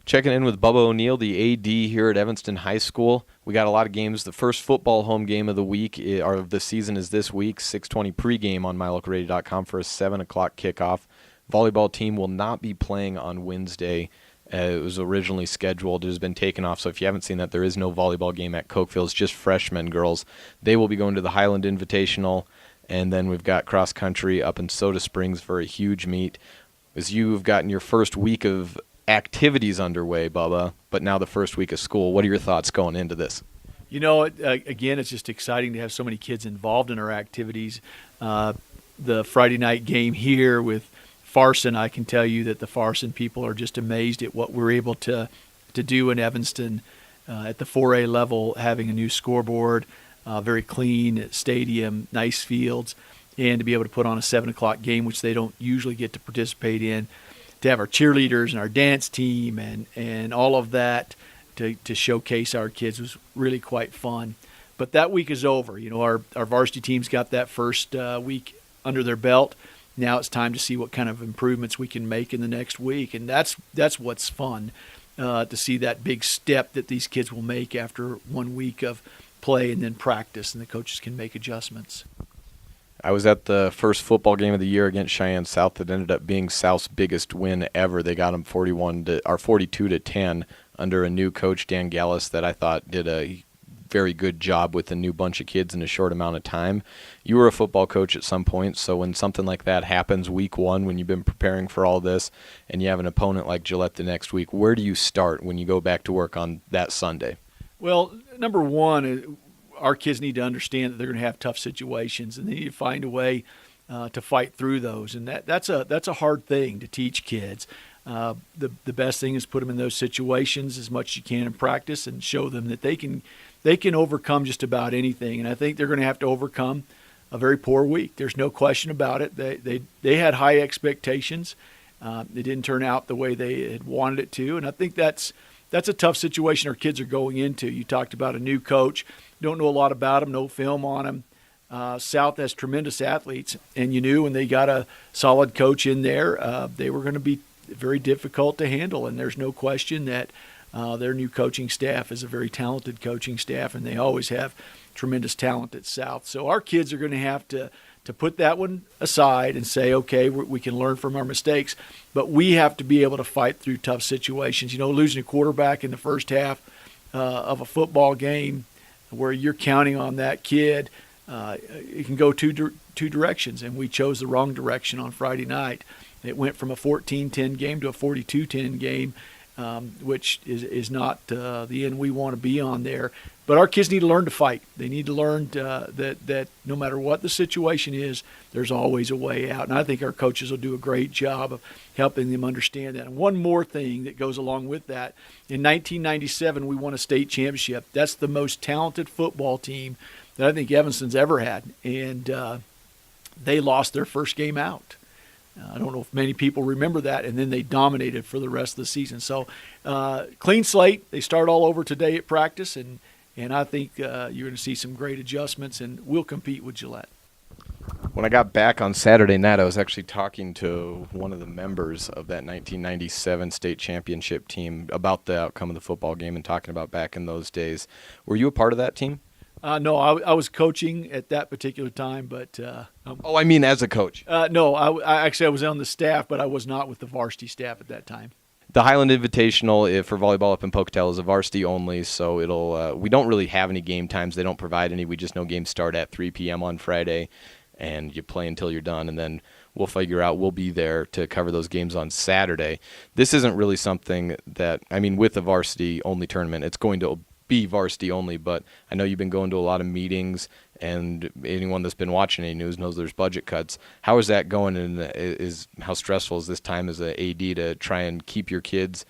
Checking in with Bubba O'Neill, the AD here at Evanston High School. We got a lot of games. The first football home game of the week, or of the season, is this week. 6:20 pregame on mylocalradio.com for a 7 o'clock kickoff. Volleyball team will not be playing on Wednesday. It was originally scheduled. It has been taken off, so if you haven't seen that, there is no volleyball game at Cokeville. It's just freshmen girls. They will be going to the Highland Invitational, and then we've got cross country up in Soda Springs for a huge meet. As you've gotten your first week of activities underway, Bubba, but now the first week of school, what are your thoughts going into this? You know, again, it's just exciting to have so many kids involved in our activities. The Friday night game here with Farson, I can tell you that the Farson people are just amazed at what we're able to do in Evanston at the 4A level, having a new scoreboard, very clean stadium, nice fields, and to be able to put on a 7 o'clock game, which they don't usually get to participate in, to have our cheerleaders and our dance team and all of that to showcase our kids was really quite fun. But that week is over. You know, our varsity team's got that first week under their belt. Now it's time to see what kind of improvements we can make in the next week, and that's what's fun, to see that big step that these kids will make after 1 week of play and then practice, and the coaches can make adjustments. I was at the first football game of the year against Cheyenne South that ended up being South's biggest win ever. They got them 42-10 under a new coach, Dan Gallis, that I thought did a very good job with a new bunch of kids in a short amount of time. You were a football coach at some point, so when something like that happens week one, when you've been preparing for all this, and you have an opponent like Gillette the next week, where do you start when you go back to work on that Sunday? Well, number one, our kids need to understand that they're going to have tough situations, and they need to find a way to fight through those. And that's a hard thing to teach kids. The best thing is put them in those situations as much as you can in practice and show them that they can overcome just about anything. And I think they're going to have to overcome a very poor week. There's no question about it. They had high expectations. It didn't turn out the way they had wanted it to, and I think that's a tough situation our kids are going into. You talked about a new coach. Don't know a lot about him, no film on him. South has tremendous athletes, and you knew when they got a solid coach in there, they were going to be very difficult to handle, and there's no question that their new coaching staff is a very talented coaching staff, and they always have tremendous talent at South. So our kids are going to have to put that one aside and say, okay, we can learn from our mistakes, but we have to be able to fight through tough situations. You know, losing a quarterback in the first half of a football game where you're counting on that kid, it can go two directions, and we chose the wrong direction on Friday night. It went from a 14-10 game to a 42-10 game, which is not the end we want to be on there. But our kids need to learn to fight. They need to learn that no matter what the situation is, there's always a way out. And I think our coaches will do a great job of helping them understand that. And one more thing that goes along with that, in 1997 we won a state championship. That's the most talented football team that I think Evanston's ever had. And they lost their first game out. I don't know if many people remember that, and then they dominated for the rest of the season. So clean slate. They start all over today at practice, and I think you're going to see some great adjustments, and we'll compete with Gillette. When I got back on Saturday night, I was actually talking to one of the members of that 1997 state championship team about the outcome of the football game and talking about back in those days. Were you a part of that team? No, I was coaching at that particular time, but I mean as a coach. No, I was on the staff, but I was not with the varsity staff at that time. The Highland Invitational for volleyball up in Pocatello is a varsity only, so it'll. We don't really have any game times. They don't provide any. We just know games start at 3 p.m. on Friday, and you play until you're done, and then we'll figure out. We'll be there to cover those games on Saturday. This isn't really something that, with the varsity only tournament, it's going to be varsity only, but I know you've been going to a lot of meetings, and anyone that's been watching any news knows there's budget cuts. How is that going, and how stressful is this time as an AD to try and keep your kids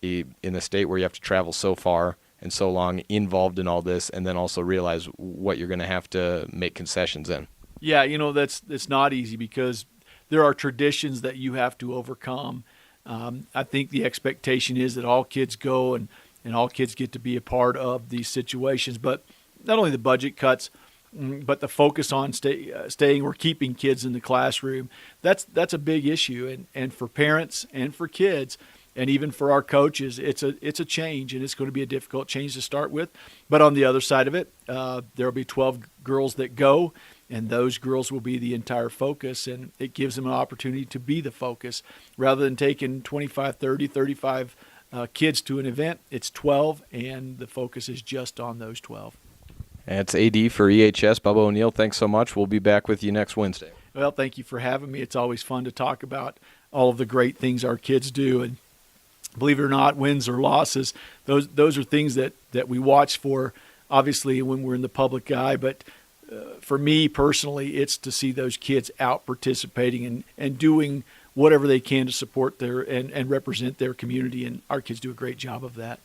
in a state where you have to travel so far and so long involved in all this, and then also realize what you're going to have to make concessions in? Yeah, that's not easy because there are traditions that you have to overcome. I think the expectation is that all kids go and all kids get to be a part of these situations. But not only the budget cuts, but the focus on staying or keeping kids in the classroom, that's a big issue. And for parents and for kids, And even for our coaches, it's a change, and it's going to be a difficult change to start with. But on the other side of it, there will be 12 girls that go, and those girls will be the entire focus, and it gives them an opportunity to be the focus. Rather than taking 25, 30, 35 kids to an event, it's 12, and the focus is just on those 12. That's AD for EHS, Bubba O'Neill. Thanks so much. We'll be back with you next Wednesday. Well, thank you for having me. It's always fun to talk about all of the great things our kids do. And believe it or not, wins or losses, those are things that we watch for, obviously, when we're in the public eye. But for me personally, it's to see those kids out participating and doing whatever they can to support and represent their community. And our kids do a great job of that.